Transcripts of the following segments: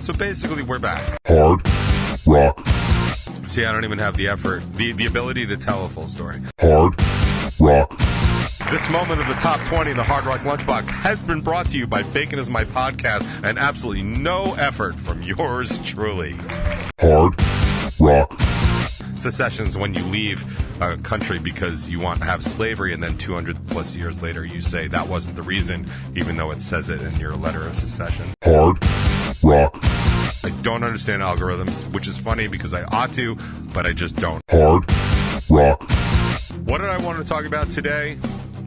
So basically, we're back. Hard Rock. See, I don't even have the effort, the ability to tell a full story. Hard Rock. This moment of the top 20 in the Hard Rock Lunchbox has been brought to you by Bacon is My Podcast, and absolutely no effort from yours truly. Hard Rock. Secession's when you leave a country because you want to have slavery, and then 200 plus years later you say that wasn't the reason, even though it says it in your letter of secession. Hard Rock. I don't understand algorithms, which is funny because I ought to, but I just don't. Hard Rock. What did I want to talk about today?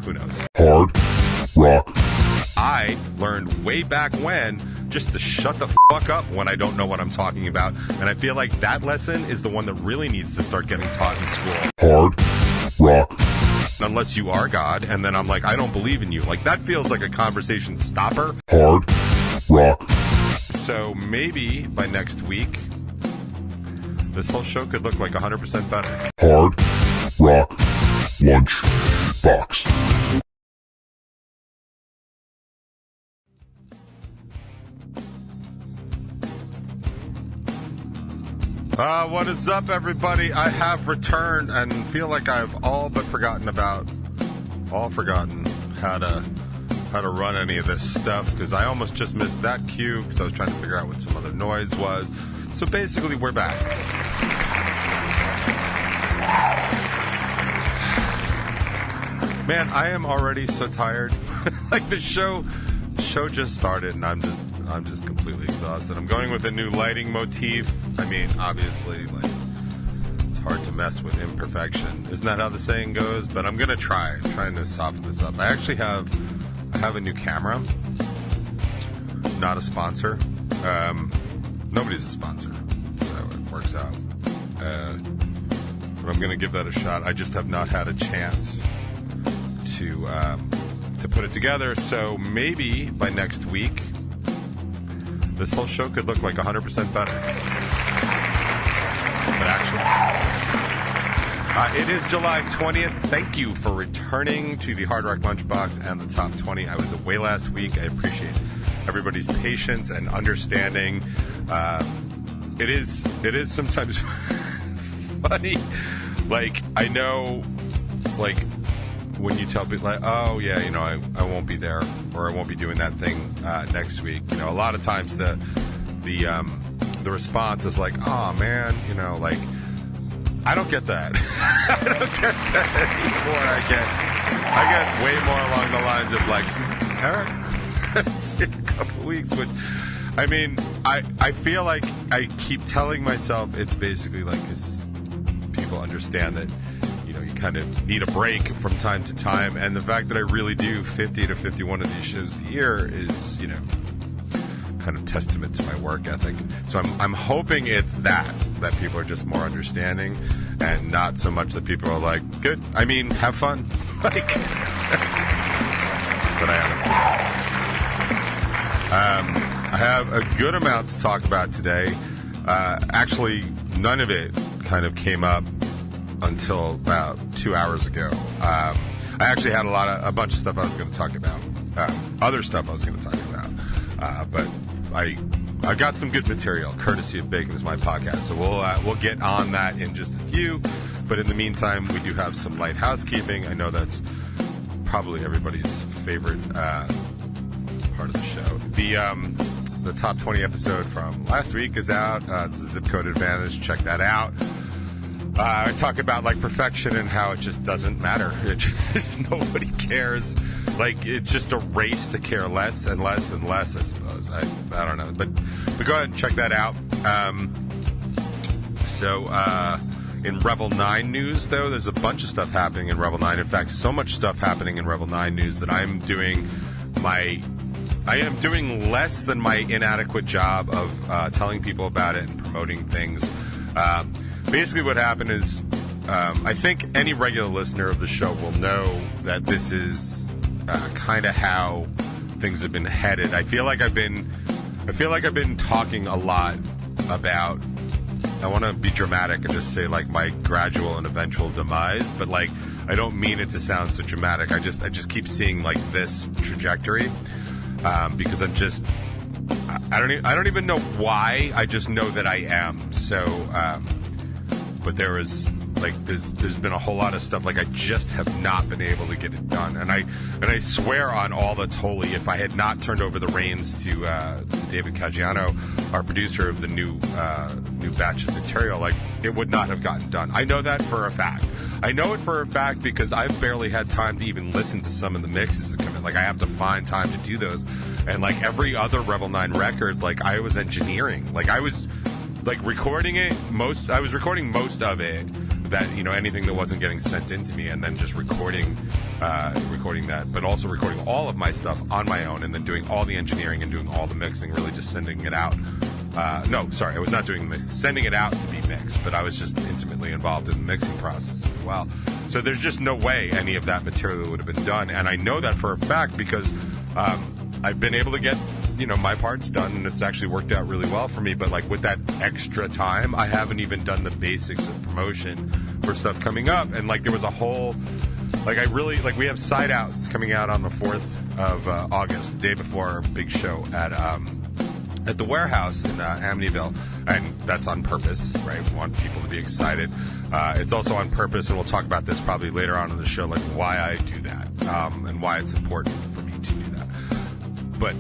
Who knows? Hard Rock. I learned way back when just to shut the fuck up when I don't know what I'm talking about. And I feel like that lesson is the one that really needs to start getting taught in school. Hard Rock. Unless you are God, and then I'm like, I don't believe in you. Like, that feels like a conversation stopper. Hard Rock. So maybe by next week, this whole show could look like 100% better. Hard Rock Lunchbox. What is up, everybody? I have returned and feel like I've all forgotten how to run any of this stuff, because I almost just missed that cue because I was trying to figure out what some other noise was. So basically, we're back. Man, I am already so tired. Like, the show just started and I'm just completely exhausted. I'm going with a new lighting motif. I mean, obviously, like, it's hard to mess with imperfection. Isn't that how the saying goes? But I'm gonna I'm trying to soften this up. I actually have a new camera. Not a sponsor. Nobody's a sponsor, so it works out. But I'm gonna give that a shot. I just have not had a chance to put it together. So maybe by next week, this whole show could look like 100% better. But actually, it is July 20th. Thank you for returning to the Hard Rock Lunchbox and the Top 20. I was away last week. I appreciate everybody's patience and understanding. It is sometimes funny. Like, I know, like, when you tell people, like, oh yeah, you know, I won't be there, or I won't be doing that thing next week. You know, a lot of times the response is like, oh man, you know, like, I don't get that. I don't get that anymore. I get way more along the lines of like, all right, see you in a couple weeks. Which, I mean, I feel like I keep telling myself it's basically like, because people understand that, you know, you kind of need a break from time to time, and the fact that I really do 50 to 51 of these shows a year is, you know, kind of testament to my work ethic. So I'm hoping it's that people are just more understanding, and not so much that people are like, good, I mean, have fun. Like, but I honestly, I have a good amount to talk about today. Actually, none of it kind of came up until about 2 hours ago. I actually had a bunch of stuff I was going to talk about, other stuff I was going to talk about, but I got some good material courtesy of Bacon is My Podcast, so we'll get on that in just a few. But in the meantime, we do have some light housekeeping. I know that's probably everybody's favorite part of the show. The top 20 episode from last week is out. It's the Zip Code Advantage. Check that out. I talk about, like, perfection and how it just doesn't matter. It just, nobody cares. Like, it's just a race to care less and less and less, I suppose. I don't know. But go ahead and check that out. In Revel 9 news, though, there's a bunch of stuff happening in Revel 9. In fact, so much stuff happening in Revel 9 news that I am doing less than my inadequate job of telling people about it and promoting things. Basically what happened is, I think any regular listener of the show will know that this is kind of how things have been headed. I feel like I've been talking a lot about, I want to be dramatic and just say, like, my gradual and eventual demise, but, like, I don't mean it to sound so dramatic. I just keep seeing, like, this trajectory, because I don't even know why. I just know that I am. So, but there's been a whole lot of stuff. Like, I just have not been able to get it done. And I swear on all that's holy, if I had not turned over the reins to David Caggiano, our producer of the new batch of material, like, it would not have gotten done. I know that for a fact. I know it for a fact because I've barely had time to even listen to some of the mixes that come in. Like, I have to find time to do those. And like every other Revel 9 record, like, I was engineering. Like, I was like recording it I was recording most of it, that, you know, anything that wasn't getting sent in to me, and then just recording that, but also recording all of my stuff on my own, and then doing all the engineering and doing all the mixing, really just sending it out. No, sorry, I was not doing the mix, sending it out to be mixed, but I was just intimately involved in the mixing process as well. So there's just no way any of that material would have been done, and I know that for a fact because I've been able to get, you know, my part's done, and it's actually worked out really well for me. But like with that extra time, I haven't even done the basics of promotion for stuff coming up. And like there was a whole, like, I really, like, we have Side Out. It's coming out on the 4th of August, the day before our big show at the Warehouse in Amityville, and that's on purpose, right? We want people to be excited. It's also on purpose, and we'll talk about this probably later on in the show, like why I do that, and why it's important for me to do that. But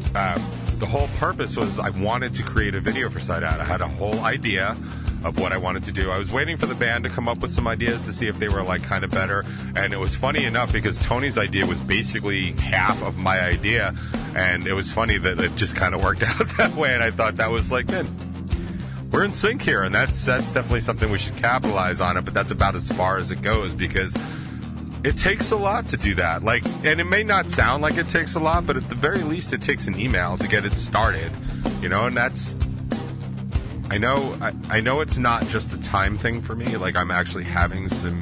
the whole purpose was I wanted to create a video for Side Out. I had a whole idea of what I wanted to do. I was waiting for the band to come up with some ideas to see if they were like kind of better. And it was funny enough because Tony's idea was basically half of my idea. And it was funny that it just kind of worked out that way. And I thought that was like, man, we're in sync here. And that's definitely something we should capitalize on it. But that's about as far as it goes because it takes a lot to do that. Like, and it may not sound like it takes a lot, but at the very least it takes an email to get it started, you know, and that's, I know it's not just a time thing for me. Like, I'm actually having some,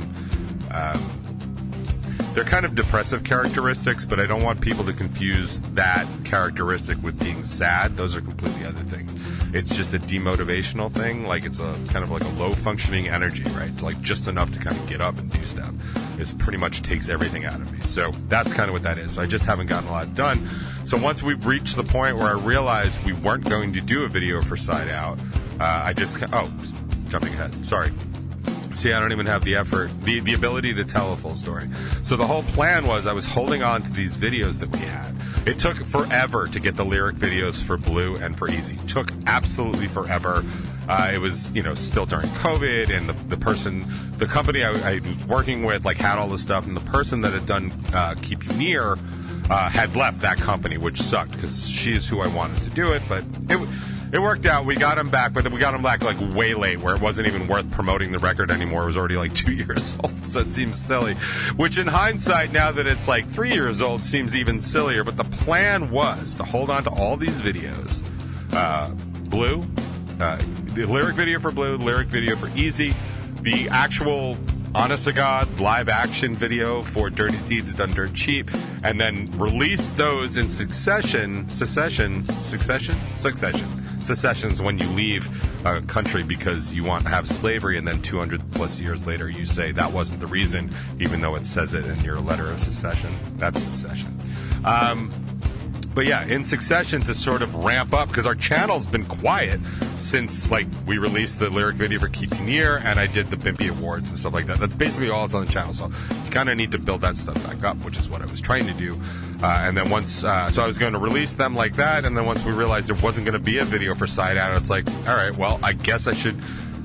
they're kind of depressive characteristics, but I don't want people to confuse that characteristic with being sad. Those are completely other things. It's just a demotivational thing. Like, it's a kind of like a low functioning energy, right? Like, just enough to kind of get up and do stuff. It pretty much takes everything out of me. So that's kind of what that is. So I just haven't gotten a lot done. So once we've reached the point where I realized we weren't going to do a video for Side Out, jumping ahead. Sorry. See, I don't even have the effort, the ability to tell a full story. So the whole plan was I was holding on to these videos that we had. It took forever to get the lyric videos for Blue and for Easy. It took absolutely forever. It was, you know, still during COVID, and the company I was working with, like, had all this stuff, and the person that had done Keep You Near had left that company, which sucked because she is who I wanted to do it, but it worked out. We got him back, but we got him back like way late, where it wasn't even worth promoting the record anymore. It was already like 2 years old, so it seems silly. Which in hindsight, now that it's like 3 years old, seems even sillier. But the plan was to hold on to all these videos. Blue, the lyric video for Blue, lyric video for Easy, the actual honest-to-God live-action video for Dirty Deeds Done Dirt Cheap, and then release those in successions when you leave a country because you want to have slavery, and then 200 plus years later you say that wasn't the reason, even though it says it in your letter of secession. That's secession. But yeah, in succession to sort of ramp up, because our channel's been quiet since, like, we released the lyric video for Keep You Near, and I did the Bimpy Awards and stuff like that. That's basically all that's on the channel, so you kind of need to build that stuff back up, which is what I was trying to do. And then once, so I was going to release them like that, and then once we realized there wasn't going to be a video for Side Out, it's like, all right, well, I guess I should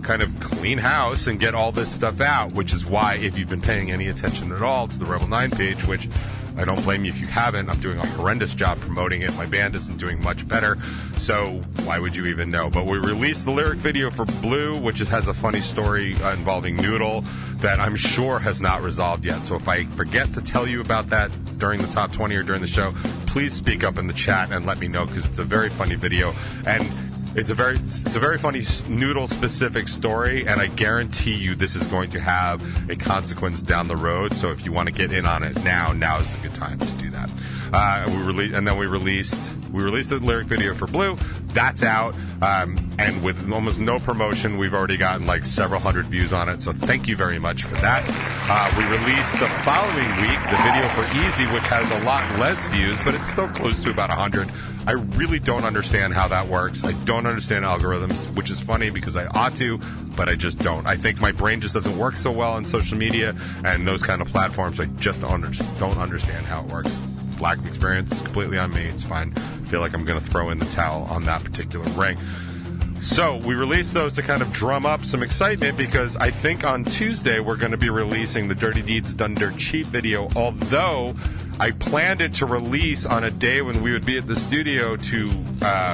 kind of clean house and get all this stuff out, which is why, if you've been paying any attention at all to the Revel 9 page, which I don't blame you if you haven't. I'm doing a horrendous job promoting it. My band isn't doing much better, so why would you even know? But we released the lyric video for Blue, which has a funny story involving Noodle that I'm sure has not resolved yet. So if I forget to tell you about that during the top 20 or during the show, please speak up in the chat and let me know, because it's a very funny video. And it's a very funny Noodle-specific story, and I guarantee you this is going to have a consequence down the road. So if you want to get in on it now is a good time to do that. We released the lyric video for Blue. That's out, and with almost no promotion, we've already gotten like several hundred views on it. So thank you very much for that. We released the following week the video for Easy, which has a lot less views, but it's still close to about 100 I really don't understand how that works. I don't understand algorithms, which is funny because I ought to, but I just don't. I think my brain just doesn't work so well on social media and those kind of platforms. I just don't understand how it works. Lack of experience is completely on me. It's fine. I feel like I'm going to throw in the towel on that particular ring. So we released those to kind of drum up some excitement because I think on Tuesday we're going to be releasing the Dirty Deeds Done Dirt Cheap video, although I planned it to release on a day when we would be at the studio to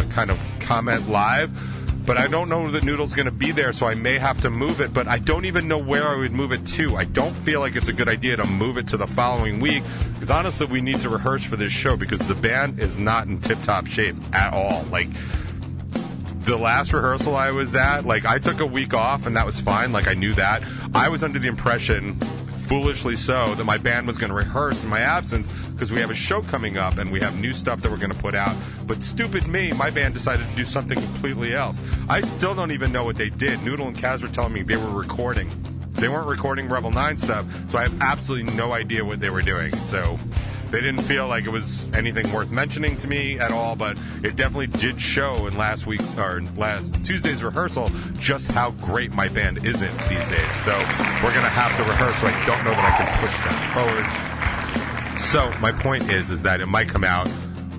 kind of comment live, but I don't know that Noodle's going to be there, so I may have to move it, but I don't even know where I would move it to. I don't feel like it's a good idea to move it to the following week because honestly we need to rehearse for this show because the band is not in tip-top shape at all. Like, the last rehearsal I was at, like, I took a week off, and that was fine. Like, I knew that. I was under the impression, foolishly so, that my band was going to rehearse in my absence because we have a show coming up, and we have new stuff that we're going to put out. But stupid me, my band decided to do something completely else. I still don't even know what they did. Noodle and Kaz were telling me they were recording. They weren't recording Revel 9 stuff, so I have absolutely no idea what they were doing. So they didn't feel like it was anything worth mentioning to me at all, but it definitely did show in last Tuesday's rehearsal just how great my band isn't these days. So we're going to have to rehearse, so I don't know that I can push that forward. So my point is that it might come out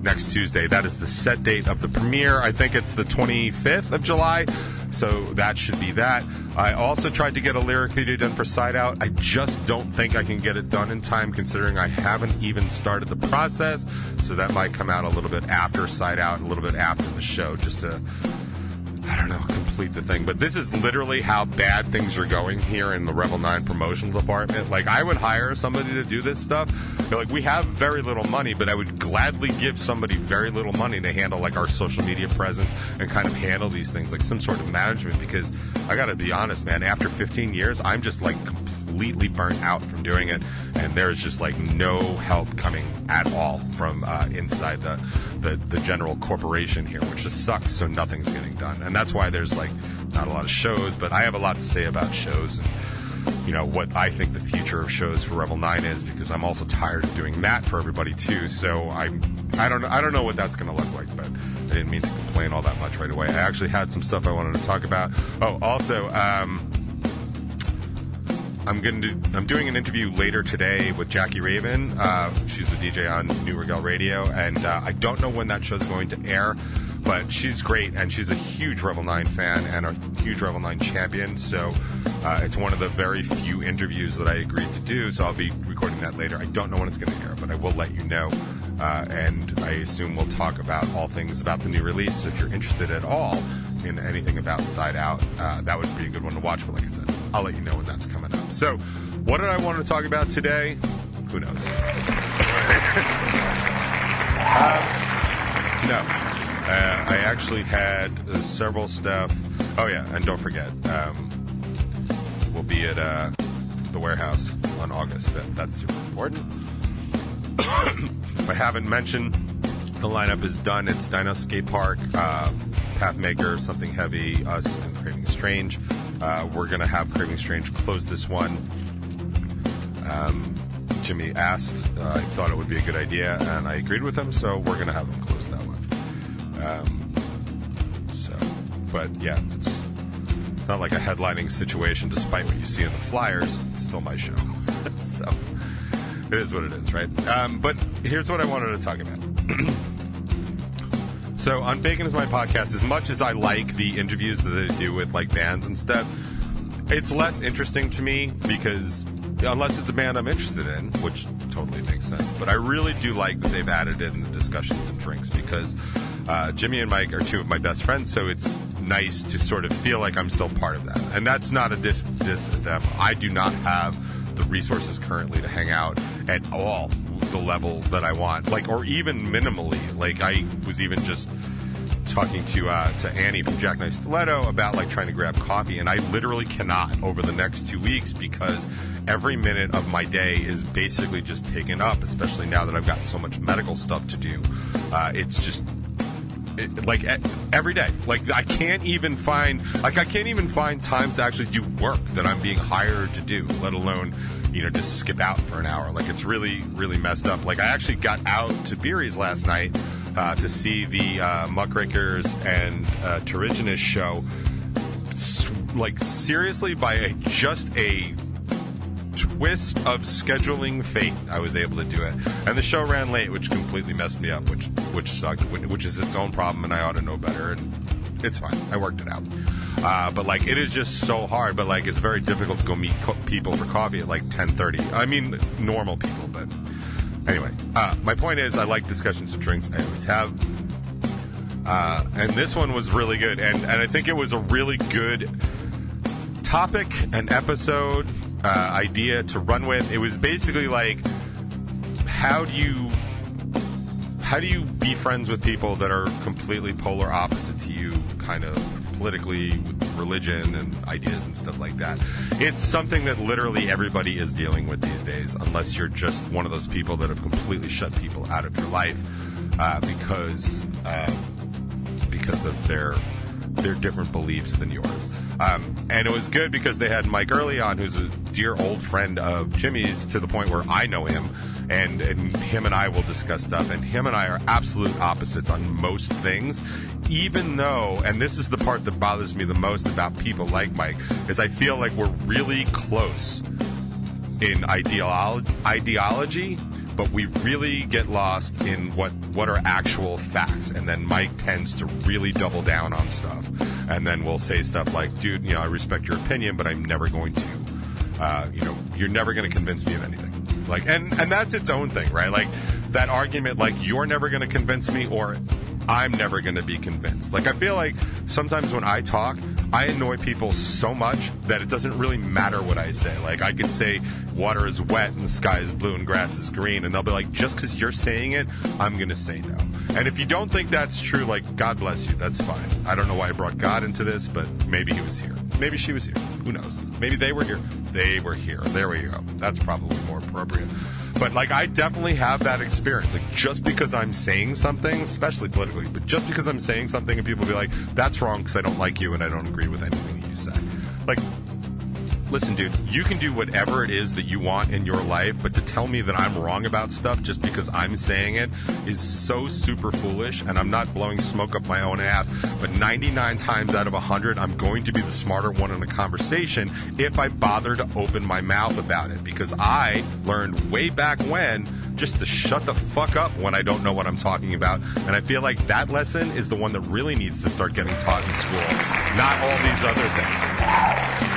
next Tuesday. That is the set date of the premiere. I think it's the 25th of July. So that should be that. I also tried to get a lyric video done for Side Out. I just don't think I can get it done in time considering I haven't even started the process. So that might come out a little bit after Side Out, a little bit after the show, just to, I don't know, complete the thing. But this is literally how bad things are going here in the Revel 9 promotional department. Like, I would hire somebody to do this stuff. Like, we have very little money, but I would gladly give somebody very little money to handle, like, our social media presence and kind of handle these things, like some sort of management, because I gotta be honest, man, after 15 years, I'm just, like, completely burnt out from doing it, and there's just, like, no help coming at all from inside the general corporation here, which just sucks, so nothing's getting done. And that's why there's, like, not a lot of shows, but I have a lot to say about shows and, you know, what I think the future of shows for Revel 9 is, because I'm also tired of doing that for everybody too. So I don't know what that's going to look like, but I didn't mean to complain all that much right away. I actually had some stuff I wanted to talk about. Oh, also, I'm doing an interview later today with Jackie Raven. She's a DJ on New Regal Radio, and I don't know when that show's going to air, but she's great, and she's a huge Revel 9 fan and a huge Revel 9 champion, so it's one of the very few interviews that I agreed to do, so I'll be recording that later. I don't know when it's going to air, but I will let you know, and I assume we'll talk about all things about the new release, so if you're interested at all in anything about Side Out, that would be a good one to watch, but like I said, I'll let you know when that's coming up. So, what did I want to talk about today? Who knows? No. I actually had several stuff. Oh, yeah, and don't forget, we'll be at the warehouse on August 5th. That's super important. If I haven't mentioned, the lineup is done. It's Dino Skate Park, Pathmaker, Something Heavy, us, and Craving Strange. We're going to have Craving Strange close this one. Jimmy asked. I thought it would be a good idea, and I agreed with him, so we're going to have him close that one. But yeah, it's not like a headlining situation, despite what you see in the flyers. It's still my show. So it is what it is, right? But here's what I wanted to talk about. So on Bacon Is My Podcast, as much as I like the interviews that they do with, like, bands and stuff, it's less interesting to me because unless it's a band I'm interested in, which totally makes sense. But I really do like that they've added in the discussions and drinks because Jimmy and Mike are two of my best friends, so it's nice to sort of feel like I'm still part of that. And that's not a diss at them. I do not have the resources currently to hang out at all the level that I want, like, or even minimally. Like, I was even just talking to Annie from Jack Knife Stiletto about, like, trying to grab coffee, and I literally cannot over the next 2 weeks because every minute of my day is basically just taken up, especially now that I've got so much medical stuff to do. It's just like every day. Like, I can't even find times to actually do work that I'm being hired to do, let alone, you know, just skip out for an hour. Like, it's really, really messed up. Like, I actually got out to Beery's last night to see the Muckrakers and Terrigenous show. Like, seriously, by just a twist of scheduling fate, I was able to do it. And the show ran late, which completely messed me up, which sucked, which is its own problem, and I ought to know better, and it's fine. I worked it out. But, like, it is just so hard, but, like, it's very difficult to go meet people for coffee at, like, 10:30. I mean, normal people, but anyway. My point is, I like discussions and drinks. I always have. And this one was really good, and I think it was a really good topic, an episode, idea to run with. It was basically like, how do you be friends with people that are completely polar opposite to you, kind of politically, with religion and ideas and stuff like that. It's something that literally everybody is dealing with these days, unless you're just one of those people that have completely shut people out of your life because of their different beliefs than yours. And it was good because they had Mike Early on, who's a dear old friend of Jimmy's, to the point where I know him, and him and I will discuss stuff, and him and I are absolute opposites on most things, even though, and this is the part that bothers me the most about people like Mike, is I feel like we're really close in ideology, but we really get lost in what are actual facts. And then Mike tends to really double down on stuff. And then we'll say stuff like, dude, I respect your opinion, but I'm never going to, you're never going to convince me of anything. Like, and that's its own thing, right? Like, that argument, like, you're never going to convince me, or I'm never going to be convinced. Like, I feel like sometimes when I talk, I annoy people so much that it doesn't really matter what I say. Like, I could say water is wet and the sky is blue and grass is green, and they'll be like, just because you're saying it, I'm going to say no. And if you don't think that's true, like, God bless you, that's fine. I don't know why I brought God into this, but maybe he was here. Maybe she was here. Who knows? Maybe they were here. They were here. There we go. That's probably more appropriate. But, like, I definitely have that experience. Like, just because I'm saying something, especially politically, but just because I'm saying something and people be like, that's wrong because I don't like you and I don't agree with anything that you say. Like, listen, dude, you can do whatever it is that you want in your life, but to tell me that I'm wrong about stuff just because I'm saying it is so super foolish, and I'm not blowing smoke up my own ass, but 99 times out of 100, I'm going to be the smarter one in a conversation if I bother to open my mouth about it, because I learned way back when just to shut the fuck up when I don't know what I'm talking about, and I feel like that lesson is the one that really needs to start getting taught in school, not all these other things.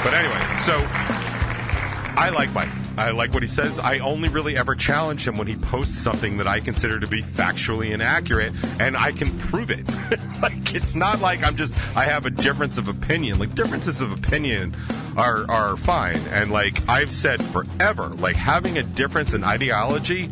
But anyway, so I like Mike. I like what he says. I only really ever challenge him when he posts something that I consider to be factually inaccurate, and I can prove it. Like, it's not like I have a difference of opinion. Like, differences of opinion are fine. And, like, I've said forever, like, having a difference in ideology,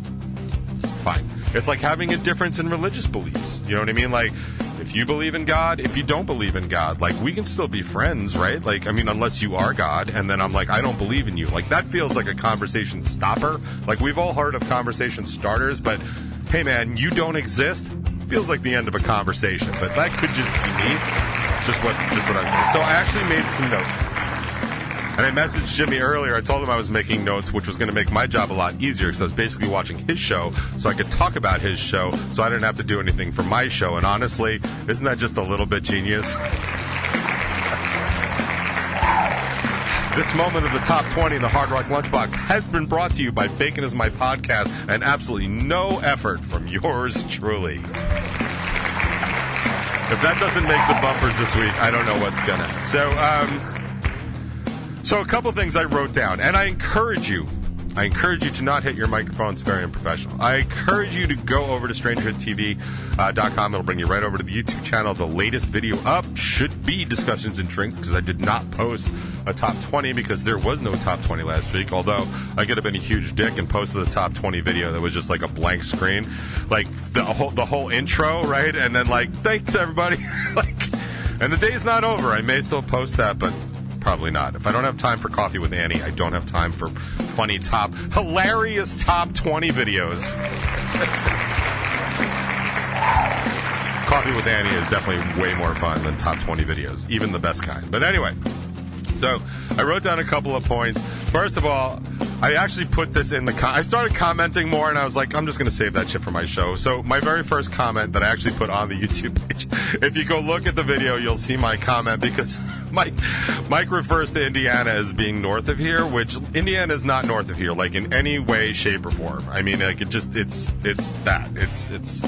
fine. It's like having a difference in religious beliefs. You know what I mean? Like, if you believe in God, if you don't believe in God, like, we can still be friends, right? Like, I mean, unless you are God, and then I'm like, I don't believe in you. Like, that feels like a conversation stopper. Like, we've all heard of conversation starters, but, hey, man, you don't exist feels like the end of a conversation. But that could just be me. Just what I'm saying. So I actually made some notes. And I messaged Jimmy earlier. I told him I was making notes, which was going to make my job a lot easier, because I was basically watching his show so I could talk about his show so I didn't have to do anything for my show. And honestly, isn't that just a little bit genius? This moment of the top 20 in the Hard Rock Lunchbox has been brought to you by Bacon Is My Podcast, and absolutely no effort from yours truly. If that doesn't make the bumpers this week, I don't know what's gonna. So a couple things I wrote down, and I encourage you to not hit your microphone. It's very unprofessional. I encourage you to go over to strangerhoodtv.com. It'll bring you right over to the YouTube channel. The latest video up should be Discussions and Drinks, because I did not post a top 20 because there was no top 20 last week, although I could have been a huge dick and posted a top 20 video that was just like a blank screen, like the whole intro, right? And then like, thanks everybody. Like, and the day's not over. I may still post that, but probably not. If I don't have time for Coffee with Annie, I don't have time for funny hilarious top 20 videos. Coffee with Annie is definitely way more fun than top 20 videos, even the best kind. But anyway, so I wrote down a couple of points. First of all, I actually put this in the I started commenting more, and I was like, I'm just going to save that shit for my show. So my very first comment that I actually put on the YouTube page, if you go look at the video, you'll see my comment, because Mike refers to Indiana as being north of here, which Indiana is not north of here, like in any way, shape, or form. I mean, like it's that. It's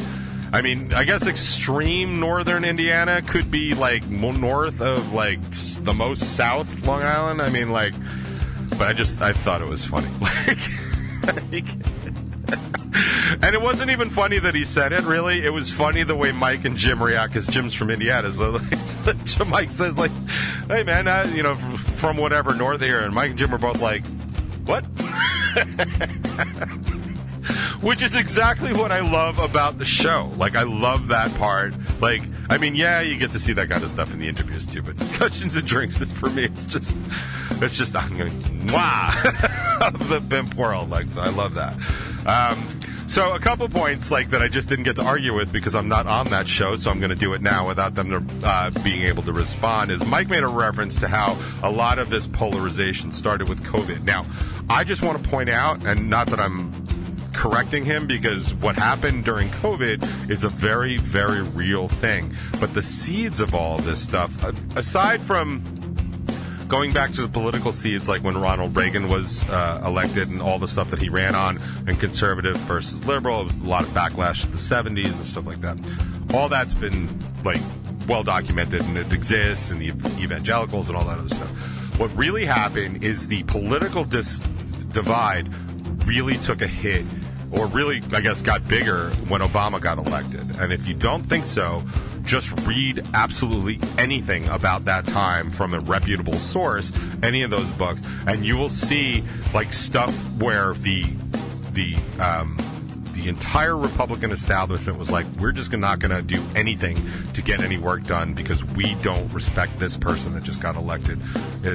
I mean, I guess extreme northern Indiana could be like north of like the most south Long Island. I mean, like, but I thought it was funny. And it wasn't even funny that he said it, really. It was funny the way Mike and Jim react, because Jim's from Indiana. So Mike says, like, hey, man, from whatever, north here. And Mike and Jim are both like, what? Which is exactly what I love about the show. Like, I love that part. Like, I mean, yeah, you get to see that kind of stuff in the interviews too, but Discussions and Drinks is, for me, it's just I'm going, mwah, of the pimp world. Like, so I love that. So a couple points like that I just didn't get to argue with because I'm not on that show, so I'm going to do it now without them being able to respond, is Mike made a reference to how a lot of this polarization started with COVID. Now, I just want to point out, and not that I'm correcting him, because what happened during COVID is a very, very real thing. But the seeds of all of this stuff, aside from going back to the political seeds, like when Ronald Reagan was elected and all the stuff that he ran on, and conservative versus liberal, a lot of backlash to the 70s and stuff like that. All that's been, like, well documented, and it exists, and the evangelicals and all that other stuff. What really happened is the political divide really took a hit, or really, I guess, got bigger when Obama got elected. And if you don't think so, just read absolutely anything about that time from a reputable source, any of those books, and you will see, like, stuff where the entire Republican establishment was like, we're just not going to do anything to get any work done because we don't respect this person that just got elected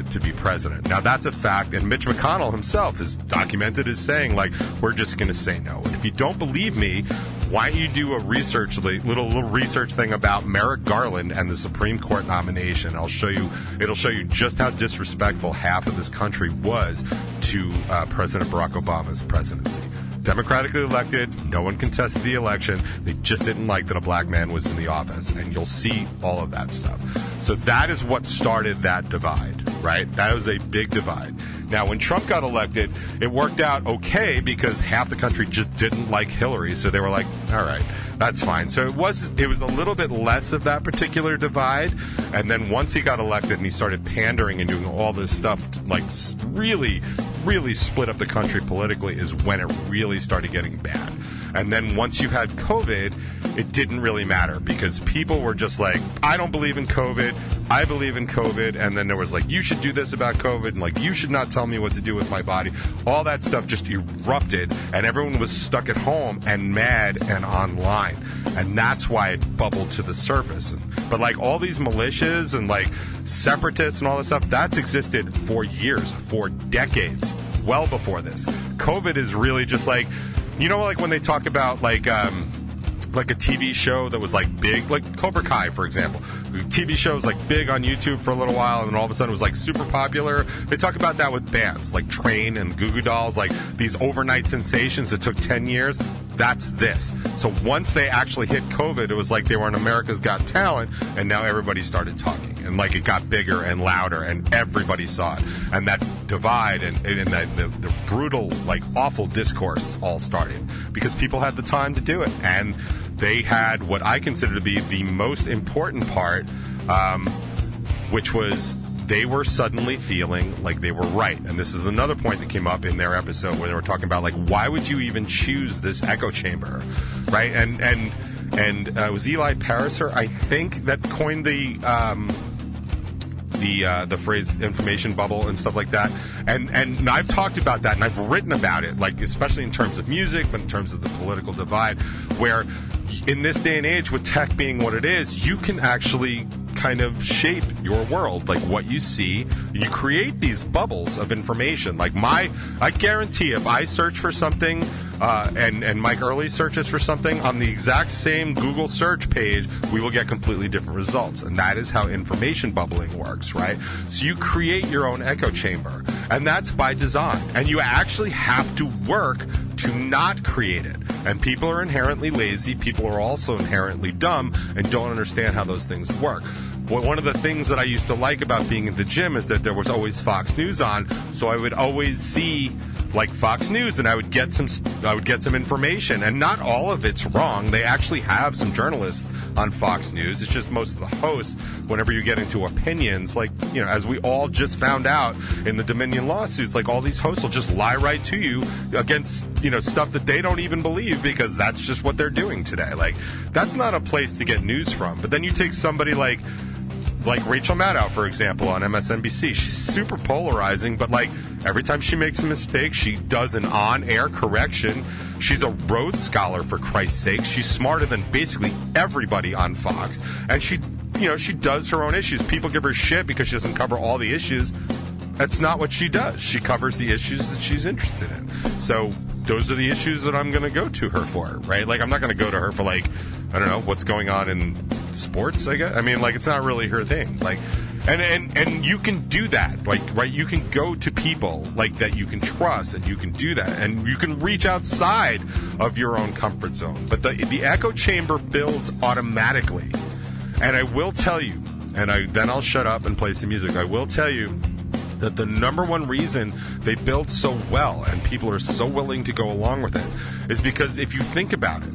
to be president. Now, that's a fact, and Mitch McConnell himself is documented as saying, like, we're just going to say no. And if you don't believe me, why don't you do a little research thing about Merrick Garland and the Supreme Court nomination? It'll show you just how disrespectful half of this country was to President Barack Obama's presidency. Democratically elected, no one contested the election. They just didn't like that a black man was in the office, and you'll see all of that stuff. So that is what started that divide, right? That was a big divide. Now, when Trump got elected, it worked out okay because half the country just didn't like Hillary, so they were like, all right, that's fine. So it was a little bit less of that particular divide, and then once he got elected and he started pandering and doing all this stuff to, like, really, really split up the country politically, is when it really started getting bad. And then once you had COVID, it didn't really matter because people were just like, I don't believe in COVID. I believe in COVID. And then there was like, you should do this about COVID. And like, you should not tell me what to do with my body. All that stuff just erupted. And everyone was stuck at home and mad and online. And that's why it bubbled to the surface. But like all these militias and like separatists and all this stuff, that's existed for years, for decades, well before this. COVID is really just like, you know, like when they talk about like a TV show that was like big, like Cobra Kai, for example. The TV show was like big on YouTube for a little while, and then all of a sudden it was like super popular. They talk about that with bands like Train and Goo Goo Dolls, like these overnight sensations that took 10 years. That's this. So once they actually hit COVID, it was like they were on America's Got Talent, and now everybody started talking, and like it got bigger and louder, and everybody saw it, and that divide and the brutal, like awful discourse all started because people had the time to do it, and they had what I consider to be the most important part, which was they were suddenly feeling like they were right. And this is another point that came up in their episode where they were talking about, like, why would you even choose this echo chamber, right? And it was Eli Pariser, I think, that coined the phrase information bubble and stuff like that. And I've talked about that, and I've written about it, like especially in terms of music, but in terms of the political divide, where in this day and age, with tech being what it is, you can actually kind of shape your world, like what you see. You create these bubbles of information. Like I guarantee if I search for something and Mike Early searches for something, on the exact same Google search page, we will get completely different results. And that is how information bubbling works, right? So you create your own echo chamber, and that's by design. And you actually have to work to not create it. And people are inherently lazy. People are also inherently dumb and don't understand how those things work. One of the things that I used to like about being in the gym is that there was always Fox News on, so I would always see like Fox News, and I would get some information, and not all of it's wrong. They actually have some journalists on Fox News. It's just most of the hosts, whenever you get into opinions, like, you know, as we all just found out in the Dominion lawsuits, like all these hosts will just lie right to you against, you know, stuff that they don't even believe, because that's just what they're doing today. Like, that's not a place to get news from. But then you take somebody like Rachel Maddow, for example, on MSNBC. She's super polarizing, but like every time she makes a mistake, she does an on-air correction. She's a Rhodes Scholar, for Christ's sake. She's smarter than basically everybody on Fox, and she does her own issues. People give her shit because she doesn't cover all the issues. That's not what she does. She covers the issues that she's interested in. So those are the issues that I'm going to go to her for, right? Like, I'm not going to go to her for, like, I don't know, what's going on in sports, I guess. I mean, like, it's not really her thing. Like, and you can do that, like, right? You can go to people like that you can trust, and you can do that, and you can reach outside of your own comfort zone. But the echo chamber builds automatically. And I will tell you, and then I'll shut up and play some music. I will tell you that the number one reason they build so well and people are so willing to go along with it is because if you think about it,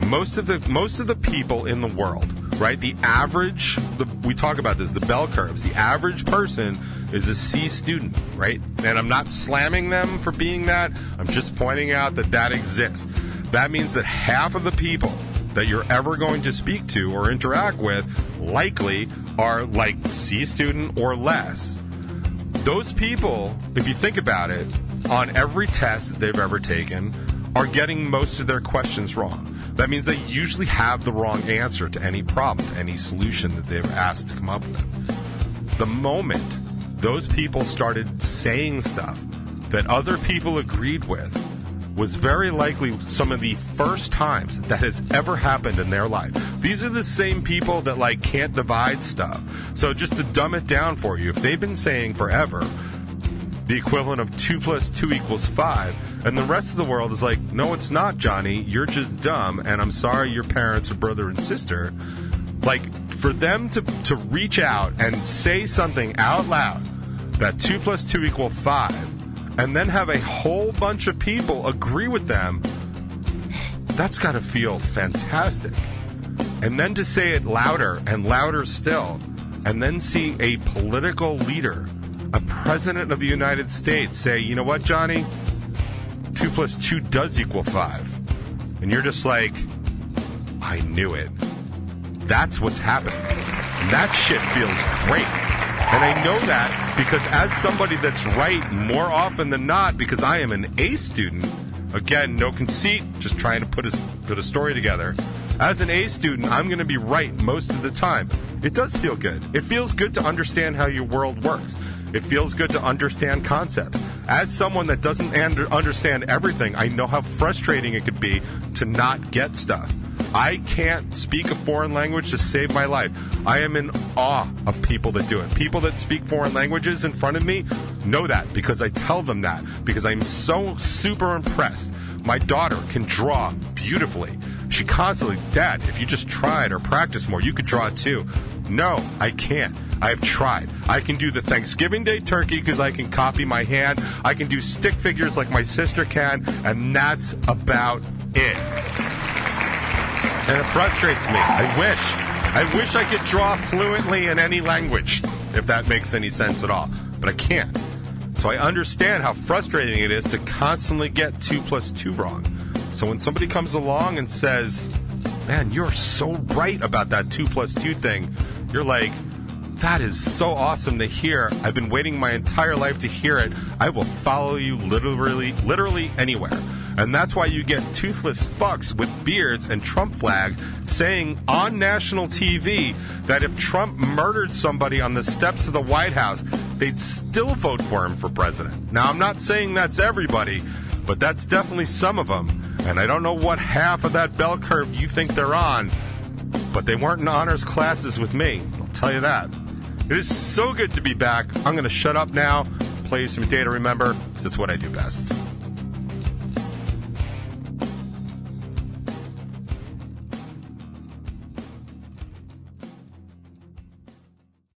most of the people in the world, right? The average, we talk about this, the bell curves. The average person is a C student, right? And I'm not slamming them for being that. I'm just pointing out that exists. That means that half of the people that you're ever going to speak to or interact with likely are like C student or less. Those people, if you think about it, on every test that they've ever taken, are getting most of their questions wrong. That means they usually have the wrong answer to any problem, to any solution that they've asked to come up with. The moment those people started saying stuff that other people agreed with was very likely some of the first times that has ever happened in their life. These are the same people that, like, can't divide stuff. So just to dumb it down for you, if they've been saying forever the equivalent of 2 + 2 = 5, and the rest of the world is like, no, it's not, Johnny. You're just dumb, and I'm sorry your parents are brother and sister. Like, for them to reach out and say something out loud that 2 + 2 = 5, and then have a whole bunch of people agree with them, that's got to feel fantastic. And then to say it louder and louder still, and then see a political leader, a president of the United States, say, you know what, Johnny? 2 + 2 does equal 5. And you're just like, I knew it. That's what's happening. And that shit feels great. And I know that because as somebody that's right more often than not, because I am an A student, again, no conceit, just trying to put a story together. As an A student, I'm going to be right most of the time. It does feel good. It feels good to understand how your world works. It feels good to understand concepts. As someone that doesn't understand everything, I know how frustrating it could be to not get stuff. I can't speak a foreign language to save my life. I am in awe of people that do it. People that speak foreign languages in front of me know that because I tell them that, because I'm so super impressed. My daughter can draw beautifully. She constantly, Dad, if you just tried or practice more, you could draw it too. No, I can't. I've tried. I can do the Thanksgiving Day turkey because I can copy my hand. I can do stick figures like my sister can, and that's about it. And it frustrates me. I wish I could draw fluently in any language, if that makes any sense at all. But I can't. So I understand how frustrating it is to constantly get 2 + 2 wrong. So when somebody comes along and says, man, you're so right about that 2 + 2 thing, you're like, that is so awesome to hear. I've been waiting my entire life to hear it. I will follow you literally anywhere. And that's why you get toothless fucks with beards and Trump flags saying on national TV that if Trump murdered somebody on the steps of the White House, they'd still vote for him for president. Now, I'm not saying that's everybody, but that's definitely some of them. And I don't know what half of that bell curve you think they're on, but they weren't in honors classes with me. I'll tell you that. It is so good to be back. I'm going to shut up now, play you some Day to Remember, because it's what I do best.